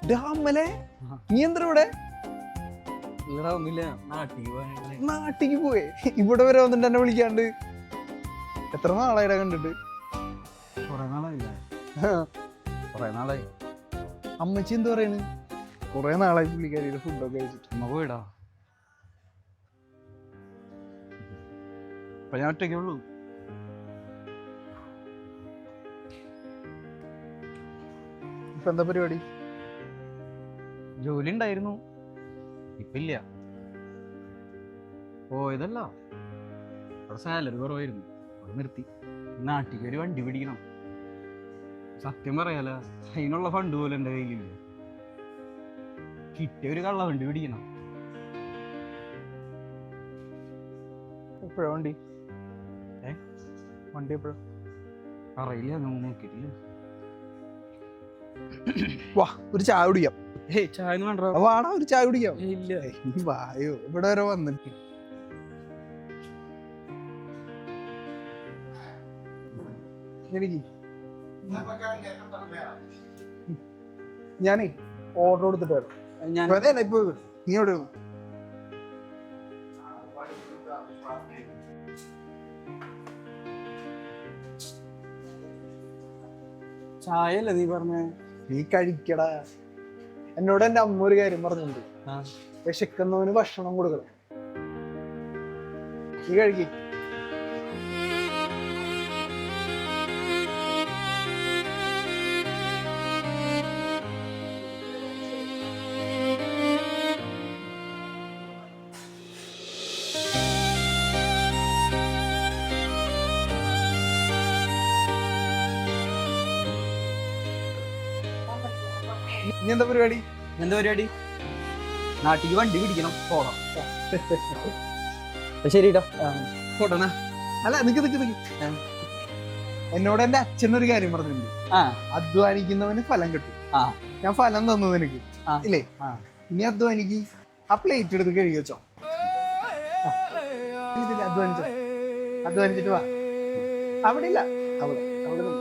ഡാമലെ നീ എന്താ ഇവിടെ? നാട്ടിക്ക് പോയേ? ഇവിടെ വരെ വന്നിട്ട് എന്നെ വിളിക്കാണ്ട് എത്ര നാളായിടാ കണ്ടിട്ട്? അമ്മച്ചി എന്ത് പറയണ്? കൊറേ നാളായി പുള്ളിക്കാരിയുടെ ഫുഡൊക്കെ കഴിച്ചിട്ട്. അമ്മ പോയിടാ. ഇപ്പൊ ഞാൻ ഒറ്റയ്ക്കേ ഉള്ളൂ. ഇപ്പൊ എന്താ പരിപാടി? ജോലി ഉണ്ടായിരുന്നു, ഇപ്പില്ല. പോയതല്ല, അവിടെ സാലറി കുറവായിരുന്നു, അവിടെ നിർത്തി. നാട്ടിലേക്ക് ഒരു വണ്ടി പിടിക്കണം. സത്യം പറയാല, അതിനുള്ള ഫണ്ട് പോലും എൻ്റെ കയ്യിലില്ല. കിട്ടിയ ഒരു കള്ള വണ്ടി പിടിക്കണം. എപ്പോഴാ വണ്ടി? വണ്ടി എപ്പോഴാ അറിയില്ല, ഞാൻ നോക്കിയിട്ടില്ല. വാ ഒരു ചായ കുടിക്കാം. ചായ വേണ്ട, വാടാ ഒരു ചായ കുടിക്കാം. ഇല്ല വായോ, ഇവിടെ വരെ വന്നിട്ട്. ഞാനേ ഓർഡർ കൊടുത്തിട്ട് വരാം. ഇപ്പൊ നീ എവിടെ? ചായ അല്ലേ നീ പറഞ്ഞേ? നീ കഴിക്കടാ. എന്നോട് എന്റെ അമ്മ ഒരു കാര്യം പറഞ്ഞിട്ടുണ്ട്, വിശക്കുന്നവന് ഭക്ഷണം കൊടുക്കണം. നീ കഴിക്ക്. ഇനി എന്താ പരിപാടി? എന്താ പരിപാടി? നാട്ടിക്ക് വണ്ടി പിടിക്കണം, പോണം. ശരിട്ടാ, പോട്ടണ. അല്ല നിക്ക് നിക്ക് നിക്ക്. എന്നോട് എന്റെ അച്ഛനൊരു കാര്യം പറഞ്ഞിട്ടുണ്ട്, അധ്വാനിക്കുന്നവന് ഫലം കിട്ടും. ഞാൻ ഫലം തന്നു നിനക്ക് ഇല്ലേ? ഇനി അധ്വാനിക്ക്. ആ പ്ലേറ്റ് എടുത്ത് കഴുകി വെച്ചോ. അധ്വാനിച്ചോ, അധ്വാനിച്ചിട്ട് വാ. അവിടെ ഇല്ല, അവിടെ അവിടെ